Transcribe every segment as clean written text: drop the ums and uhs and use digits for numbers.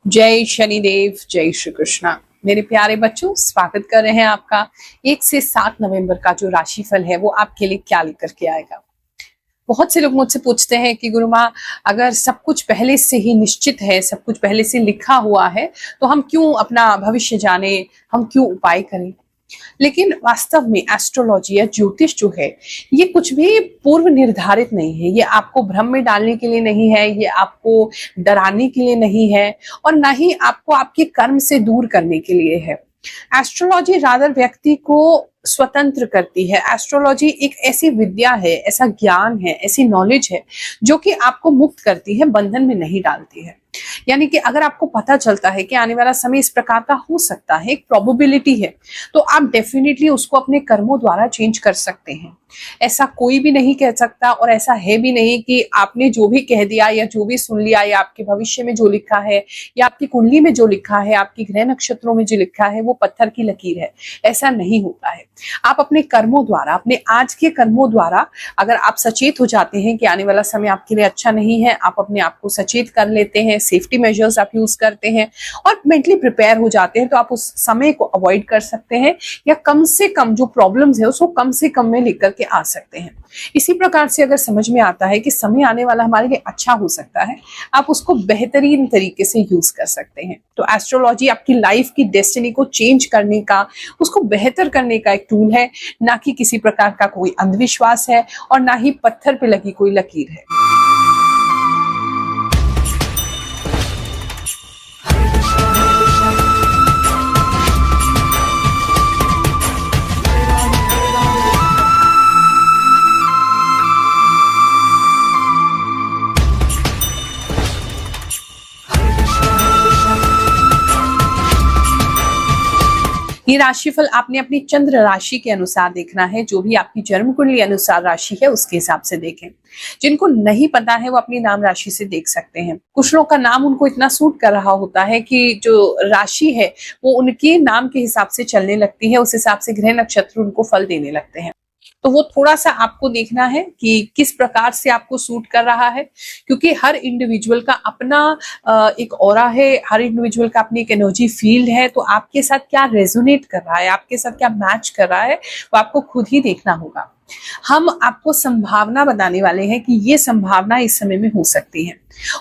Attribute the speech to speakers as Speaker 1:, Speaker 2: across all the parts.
Speaker 1: जय शनिदेव, जय श्री कृष्णा। मेरे प्यारे बच्चों, स्वागत कर रहे हैं आपका 1 से 7 नवंबर का जो राशिफल है वो आपके लिए क्या लेकर के आएगा। बहुत से लोग मुझसे पूछते हैं कि गुरु माँ, अगर सब कुछ पहले से ही निश्चित है, सब कुछ पहले से लिखा हुआ है, तो हम क्यों अपना भविष्य जाने, हम क्यों उपाय करें। लेकिन वास्तव में एस्ट्रोलॉजी या ज्योतिष जो है ये कुछ भी पूर्व निर्धारित नहीं है। ये आपको भ्रम में डालने के लिए नहीं है, ये आपको डराने के लिए नहीं है, और ना ही आपको आपके कर्म से दूर करने के लिए है। एस्ट्रोलॉजी रादर व्यक्ति को स्वतंत्र करती है। एस्ट्रोलॉजी एक ऐसी विद्या है, ऐसा ज्ञान है, ऐसी नॉलेज है जो कि आपको मुक्त करती है, बंधन में नहीं डालती है। यानी कि अगर आपको पता चलता है कि आने वाला समय इस प्रकार का हो सकता है, एक प्रोबेबिलिटी है, तो आप डेफिनेटली उसको अपने कर्मों द्वारा चेंज कर सकते हैं। ऐसा कोई भी नहीं कह सकता, और ऐसा है भी नहीं कि आपने जो भी कह दिया या जो भी सुन लिया या आपके भविष्य में जो लिखा है या आपकी कुंडली में जो लिखा है, आपकी ग्रह नक्षत्रों में जो लिखा है वो पत्थर की लकीर है। ऐसा नहीं होता है। आप अपने कर्मों द्वारा, अपने आज के कर्मों द्वारा, अगर आप सचेत हो जाते हैं कि आने वाला समय आपके लिए अच्छा नहीं है, आप अपने आप को सचेत कर लेते हैं, सेफ्टी मेजर्स आप यूज करते हैं और मेंटली प्रिपेयर हो जाते हैं, तो आप उस समय को अवॉइड कर सकते हैं, या कम से कम जो प्रॉब्लम्स है उसको कम से कम में लेकर के आ सकते हैं। इसी प्रकार से अगर समझ में आता है कि समय आने वाला हमारे लिए अच्छा हो सकता है, आप उसको बेहतरीन तरीके से यूज कर सकते हैं। तो एस्ट्रोलॉजी आपकी लाइफ की डेस्टिनी को चेंज करने का, उसको बेहतर करने का एक टूल है, ना कि किसी प्रकार का कोई अंधविश्वास है, और ना ही पत्थर पे लगी कोई लकीर है। ये राशिफल आपने अपनी चंद्र राशि के अनुसार देखना है। जो भी आपकी जन्म कुंडली अनुसार राशि है उसके हिसाब से देखें। जिनको नहीं पता है वो अपनी नाम राशि से देख सकते हैं। कुछ लोगों का नाम उनको इतना सूट कर रहा होता है कि जो राशि है वो उनके नाम के हिसाब से चलने लगती है, उस हिसाब से ग्रह नक्षत्र उनको फल देने लगते हैं। तो वो थोड़ा सा आपको देखना है कि किस प्रकार से आपको सूट कर रहा है, क्योंकि हर इंडिविजुअल का अपना एक ऑरा है, हर इंडिविजुअल का अपनी एक एनर्जी फील्ड है। तो आपके साथ क्या रेजोनेट कर रहा है, आपके साथ क्या मैच कर रहा है, वो आपको खुद ही देखना होगा। हम आपको संभावना बताने वाले हैं कि ये संभावना इस समय में हो सकती है।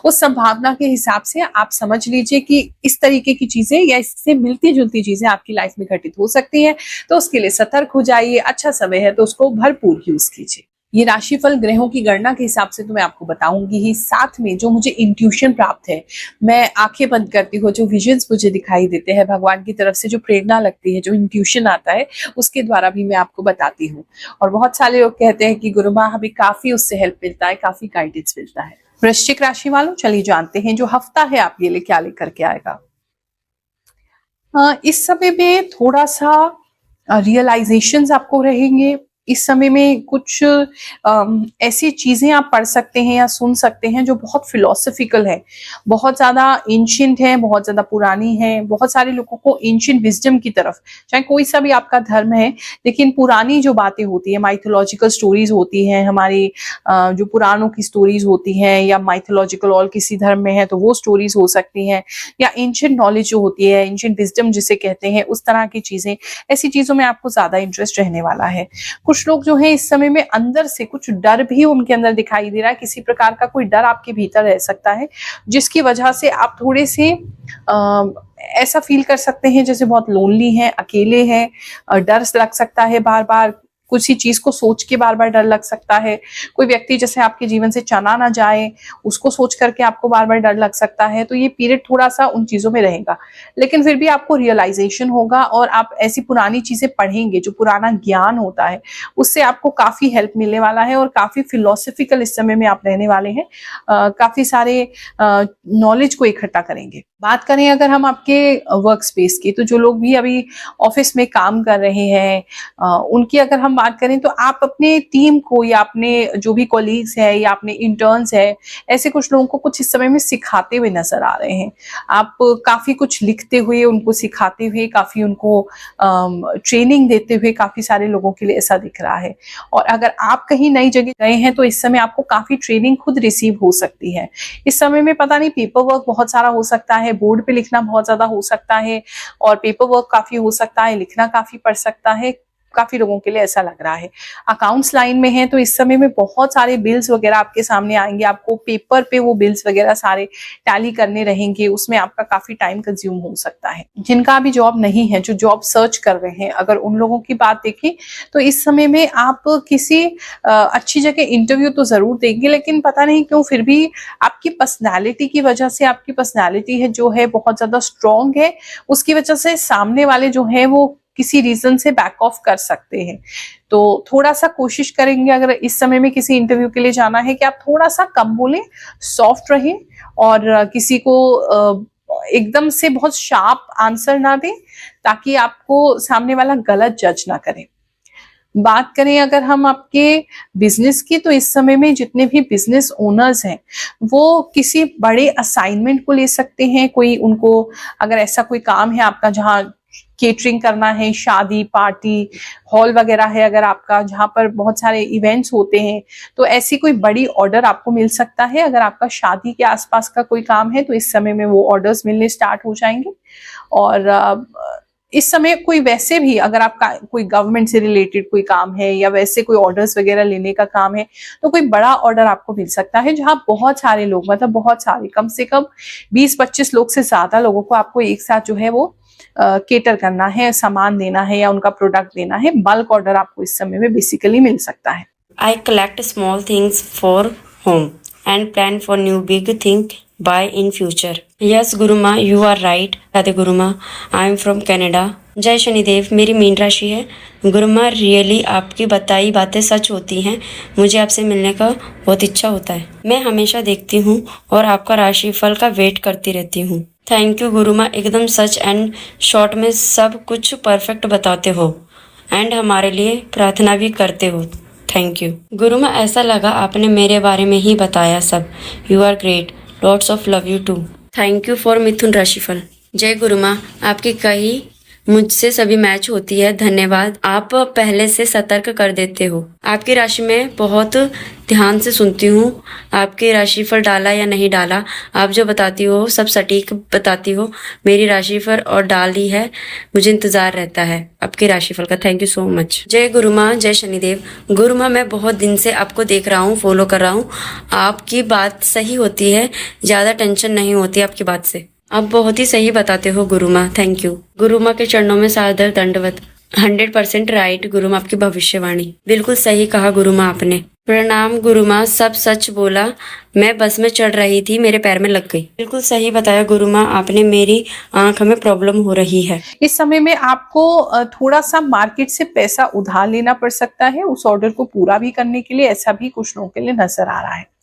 Speaker 1: उस संभावना के हिसाब से आप समझ लीजिए कि इस तरीके की चीजें या इससे मिलती जुलती चीजें आपकी लाइफ में घटित हो सकती हैं। तो उसके लिए सतर्क हो जाइए। अच्छा समय है तो उसको भरपूर यूज कीजिए। ये राशिफल ग्रहों की गणना के हिसाब से तो मैं आपको बताऊंगी ही, साथ में जो मुझे इंट्यूशन प्राप्त है, मैं आंखें बंद करती हूँ, जो विजन्स मुझे दिखाई देते हैं भगवान की तरफ से, जो प्रेरणा लगती है, जो इंट्यूशन आता है, उसके द्वारा भी मैं आपको बताती हूँ। और बहुत सारे लोग कहते हैं कि गुरु माँ हमें काफी उससे हेल्प मिलता है, काफी गाइडेंस मिलता है। वृश्चिक राशि वालों, चलिए जानते हैं जो हफ्ता है आपके लिए क्या लेकर के आएगा। इस समय में थोड़ा सा रियलाइजेशंस आपको रहेंगे। इस समय में कुछ ऐसी चीजें आप पढ़ सकते हैं या सुन सकते हैं जो बहुत फिलोसफिकल है, बहुत ज्यादा एंशिएंट है, बहुत ज्यादा पुरानी है। बहुत सारे लोगों को एंशिएंट विजडम की तरफ, चाहे कोई सा भी आपका धर्म है, लेकिन पुरानी जो बातें होती है, माइथोलॉजिकल स्टोरीज होती हैं, हमारी जो पुराणों की स्टोरीज होती हैं, या माइथोलॉजिकल और किसी धर्म में है तो वो स्टोरीज हो सकती हैं, या एंशिएंट नॉलेज जो होती है, एंशिएंट विजडम जिसे कहते हैं, उस तरह की चीजें, ऐसी चीजों में आपको ज्यादा इंटरेस्ट रहने वाला है। कुछ लोग जो है इस समय में अंदर से कुछ डर भी उनके अंदर दिखाई दे रहा है। किसी प्रकार का कोई डर आपके भीतर रह सकता है, जिसकी वजह से आप थोड़े से ऐसा फील कर सकते हैं जैसे बहुत लोनली हैं, अकेले हैं। डर लग सकता है, बार बार कुछ ही चीज को सोच के बार बार डर लग सकता है। कोई व्यक्ति जैसे आपके जीवन से चला ना जाए, उसको सोच करके आपको बार बार डर लग सकता है। तो ये पीरियड थोड़ा सा उन चीजों में रहेगा, लेकिन फिर भी आपको रियलाइजेशन होगा, और आप ऐसी पुरानी चीजें पढ़ेंगे, जो पुराना ज्ञान होता है उससे आपको काफी हेल्प मिलने वाला है, और काफी फिलोसफिकल इस समय में आप रहने वाले हैं। काफी सारे नॉलेज को इकट्ठा करेंगे। बात करें अगर हम आपके वर्क स्पेस की, तो जो लोग भी अभी ऑफिस में काम कर रहे हैं, उनकी अगर हम हम बात करें तो आप अपने टीम को या अपने जो भी कॉलीग्स है या अपने इंटर्न्स है, ऐसे कुछ लोगों को कुछ इस समय में सिखाते हुए नजर आ रहे हैं। आप काफी कुछ लिखते हुए, उनको सिखाते हुए, काफी उनको ट्रेनिंग देते हुए काफी सारे लोगों के लिए ऐसा दिख रहा है। और अगर आप कहीं नई जगह गए हैं तो इस समय आपको काफी ट्रेनिंग खुद रिसीव हो सकती है। इस समय में पता नहीं पेपर वर्क बहुत सारा हो सकता है, बोर्ड पे लिखना बहुत ज्यादा हो सकता है और पेपर वर्क काफी हो सकता है, लिखना काफी पड़ सकता है। काफी लोगों के लिए ऐसा लग रहा है। अकाउंट्स लाइन में है तो इस समय में बहुत सारे बिल्स वगैरह आपके सामने आएंगे, आपको पेपर पे वो बिल्स वगैरह सारे टैली करने रहेंगे, उसमें आपका काफी टाइम कंज्यूम हो सकता है। जिनका अभी जॉब नहीं है, जो जॉब सर्च कर रहे हैं, अगर उन लोगों की बात देखें तो इस समय में आप किसी अच्छी जगह इंटरव्यू तो जरूर देंगे, लेकिन पता नहीं क्यों फिर भी आपकी पर्सनैलिटी की वजह से, आपकी पर्सनैलिटी है जो है बहुत ज्यादा स्ट्रॉन्ग है, उसकी वजह से सामने वाले जो है वो किसी रीजन से बैक ऑफ कर सकते हैं। तो थोड़ा सा कोशिश करेंगे अगर इस समय में किसी इंटरव्यू के लिए जाना है कि आप थोड़ा सा कम बोलें, सॉफ्ट रहें और किसी को एकदम से बहुत शार्प आंसर ना दें ताकि आपको सामने वाला गलत जज ना करे। बात करें अगर हम आपके बिजनेस की, तो इस समय में जितने भी बिजनेस ओनर्स हैं वो किसी बड़े असाइनमेंट को ले सकते हैं। कोई उनको अगर ऐसा कोई काम है आपका जहाँ केटरिंग करना है, शादी पार्टी हॉल वगैरह है अगर आपका, जहां पर बहुत सारे इवेंट्स होते हैं, तो ऐसी कोई बड़ी ऑर्डर आपको मिल सकता है। अगर आपका शादी के आसपास का कोई काम है तो इस समय में वो ऑर्डर्स मिलने स्टार्ट हो जाएंगे। और इस समय कोई वैसे भी अगर आपका कोई गवर्नमेंट से रिलेटेड कोई काम है या वैसे कोई ऑर्डर्स वगैरह लेने का काम है तो कोई बड़ा ऑर्डर आपको मिल सकता है, जहां बहुत सारे लोग, मतलब बहुत सारे, कम से कम 20-25 लोग से ज्यादा लोगों को आपको एक साथ जो है वो केटर करना है, सामान देना है या उनका प्रोडक्ट देना है। बल्क ऑर्डर आपको इस समय में बेसिकली मिल सकता है।
Speaker 2: I collect small things for home and plan for new big thing buy in future. Yes, Guruma, you are right. Radhe गुरुमा, I am from Canada. जय शनिदेव, मेरी मीन राशि है। गुरुमा, रियली आपकी बताई बातें सच होती हैं। मुझे आपसे मिलने का बहुत इच्छा होता है। मैं हमेशा देखती हूँ और आपका राशिफल का वेट करती रहती हूँ। थैंक यू गुरुमा, एकदम सच एंड शॉर्ट में सब कुछ परफेक्ट बताते हो एंड हमारे लिए प्रार्थना भी करते हो। थैंक यू गुरुमा, ऐसा लगा आपने मेरे बारे में ही बताया सब। You are great, lots of love you too. Thank you for मिथुन राशिफल। जय गुरुमा, आपकी कही मुझसे सभी मैच होती है। धन्यवाद, आप पहले से सतर्क कर देते हो। आपकी राशि में बहुत ध्यान से सुनती हूँ। आपकी राशिफल डाला या नहीं डाला, आप जो बताती हो सब सटीक बताती हो। मेरी राशिफल और डाली है, मुझे इंतजार रहता है आपके राशिफल का। Thank you so much. जय गुरुमा, जय शनिदेव। गुरुमा, मैं बहुत दिन से आपको देख रहा हूँ, फॉलो कर रहा हूँ। आपकी बात सही होती है, ज्यादा टेंशन नहीं होती आपकी बात से। आप बहुत ही सही बताते हो गुरुमा। थैंक यू गुरुमा के चरणों में सादर दंडवत। 100% राइट गुरुमा, आपकी भविष्यवाणी बिल्कुल सही कहा गुरुमा आपने। प्रणाम गुरुमा, सब सच बोला। मैं बस में चढ़ रही थी, मेरे पैर में लग गई। बिल्कुल सही बताया गुरुमा आपने, मेरी आंख में प्रॉब्लम हो रही है।
Speaker 1: इस समय में आपको थोड़ा सा मार्केट से पैसा उधार लेना पड़ सकता है उस ऑर्डर को पूरा भी करने के लिए, ऐसा भी कुछ लोगों के लिए नजर आ रहा है।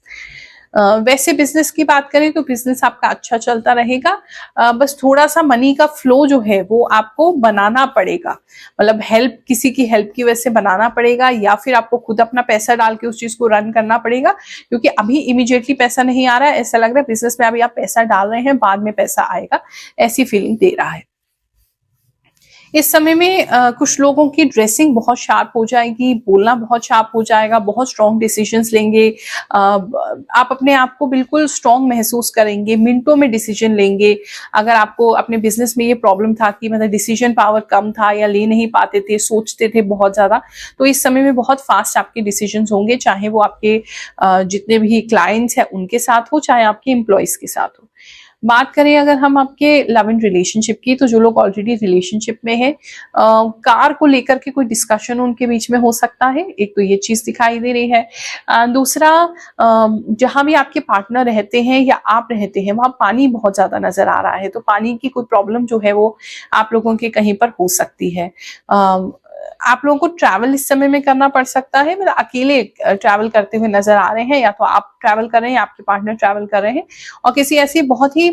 Speaker 1: वैसे बिजनेस की बात करें तो बिजनेस आपका अच्छा चलता रहेगा। बस थोड़ा सा मनी का फ्लो जो है वो आपको बनाना पड़ेगा, मतलब हेल्प, किसी की हेल्प की वजह से बनाना पड़ेगा या फिर आपको खुद अपना पैसा डाल के उस चीज को रन करना पड़ेगा, क्योंकि अभी इमीडिएटली पैसा नहीं आ रहा है। ऐसा लग रहा है बिजनेस में अभी आप पैसा डाल रहे हैं, बाद में पैसा आएगा, ऐसी फीलिंग दे रहा है। इस समय में कुछ लोगों की ड्रेसिंग बहुत शार्प हो जाएगी, बोलना बहुत शार्प हो जाएगा, बहुत स्ट्रॉन्ग डिसीजंस लेंगे। आप अपने आप को बिल्कुल स्ट्रॉन्ग महसूस करेंगे, मिनटों में डिसीजन लेंगे। अगर आपको अपने बिजनेस में ये प्रॉब्लम था कि मतलब डिसीजन पावर कम था या ले नहीं पाते थे, सोचते थे बहुत ज्यादा, तो इस समय में बहुत फास्ट आपके डिसीजंस होंगे, चाहे वो आपके जितने भी क्लाइंट्स हैं उनके साथ हो, चाहे आपके एम्प्लॉयज के साथ हो। बात करें अगर हम आपके लव एंड रिलेशनशिप की, तो जो लोग ऑलरेडी रिलेशनशिप में है, कार को लेकर के कोई डिस्कशन उनके बीच में हो सकता है, एक तो ये चीज दिखाई दे रही है। दूसरा, जहां भी आपके पार्टनर रहते हैं या आप रहते हैं वहां पानी बहुत ज्यादा नजर आ रहा है, तो पानी की कोई प्रॉब्लम जो है वो आप लोगों के कहीं पर हो सकती है। आप लोगों को ट्रैवल इस समय में करना पड़ सकता है, मतलब अकेले ट्रैवल करते हुए नजर आ रहे हैं, या तो आप ट्रैवल कर रहे हैं या आपके पार्टनर ट्रैवल कर रहे हैं और किसी ऐसी बहुत ही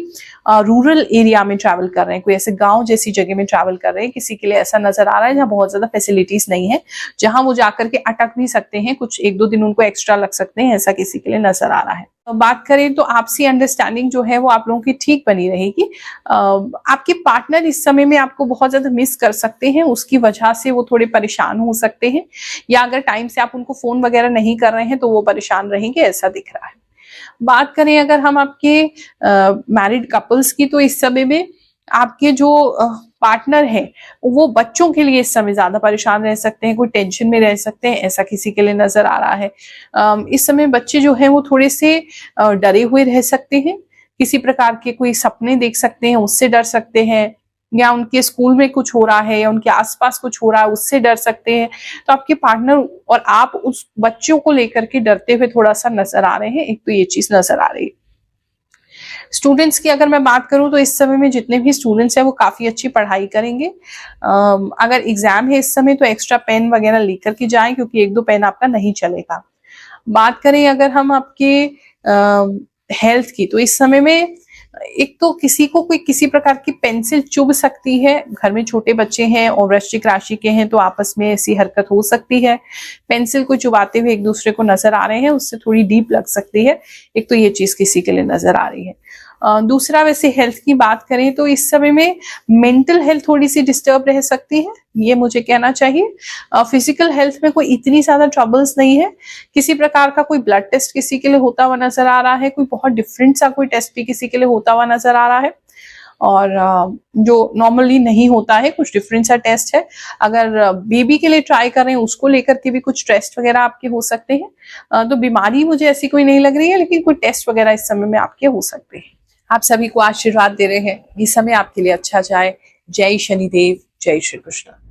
Speaker 1: रूरल एरिया में ट्रैवल कर रहे हैं, कोई ऐसे गांव जैसी जगह में ट्रैवल कर रहे हैं। किसी के लिए ऐसा नजर आ रहा है जहाँ बहुत ज्यादा फैसिलिटीज नहीं है, जहां वो जाकर के अटक भी सकते हैं, कुछ 1-2 दिन उनको एक्स्ट्रा लग सकते हैं, ऐसा किसी के लिए नजर आ रहा है। तो बात करें तो आपसी अंडरस्टैंडिंग जो है वो आप लोगों की ठीक बनी रहेगी। आपके पार्टनर इस समय में आपको बहुत ज्यादा मिस कर सकते हैं, उसकी वजह से वो थोड़े परेशान हो सकते हैं, या अगर टाइम से आप उनको फोन वगैरह नहीं कर रहे हैं तो वो परेशान रहेंगे, ऐसा दिख रहा है। बात करें अगर हम आपके मैरिड कपल्स की, तो इस समय में आपके जो पार्टनर है वो बच्चों के लिए इस समय ज्यादा परेशान रह सकते हैं, कोई टेंशन में रह सकते हैं, ऐसा किसी के लिए नजर आ रहा है। इस समय बच्चे जो हैं वो थोड़े से डरे हुए रह सकते हैं, किसी प्रकार के कोई सपने देख सकते हैं, उससे डर सकते हैं, या उनके स्कूल में कुछ हो रहा है या उनके आसपास कुछ हो रहा है उससे डर सकते हैं। तो आपके पार्टनर और आप उस बच्चों को लेकर के डरते हुए थोड़ा सा नजर आ रहे हैं, एक तो ये चीज नजर आ रही है। स्टूडेंट्स की अगर मैं बात करूं तो इस समय में जितने भी स्टूडेंट्स हैं वो काफी अच्छी पढ़ाई करेंगे। अगर एग्जाम है इस समय तो एक्स्ट्रा पेन वगैरह लेकर के जाएं, क्योंकि 1-2 पेन आपका नहीं चलेगा। बात करें अगर हम आपके हेल्थ की, तो इस समय में एक तो किसी को कोई किसी प्रकार की पेंसिल चुभ सकती है, घर में छोटे बच्चे हैं और वृश्चिक राशि के हैं तो आपस में ऐसी हरकत हो सकती है, पेंसिल को चुभाते हुए एक दूसरे को नजर आ रहे हैं, उससे थोड़ी डीप लग सकती है, एक तो ये चीज किसी के लिए नजर आ रही है। दूसरा वैसे हेल्थ की बात करें तो इस समय में मेंटल हेल्थ थोड़ी सी डिस्टर्ब रह सकती है, ये मुझे कहना चाहिए। फिजिकल हेल्थ में कोई इतनी ज्यादा ट्रबल्स नहीं है, किसी प्रकार का कोई ब्लड टेस्ट किसी के लिए होता हुआ नजर आ रहा है, कोई बहुत डिफरेंट सा कोई टेस्ट भी किसी के लिए होता हुआ नजर आ रहा है, और जो नॉर्मली नहीं होता है कुछ डिफरेंट सा टेस्ट है। अगर बेबी के लिए ट्राई कर रहे हैं उसको लेकर के भी कुछ टेस्ट वगैरह आपके हो सकते हैं। तो बीमारी मुझे ऐसी कोई नहीं लग रही है, लेकिन कोई टेस्ट वगैरह इस समय में आपके हो सकते हैं। आप सभी को आशीर्वाद दे रहे हैं, ये समय आपके लिए अच्छा जाए। जय शनिदेव, जय श्री कृष्ण।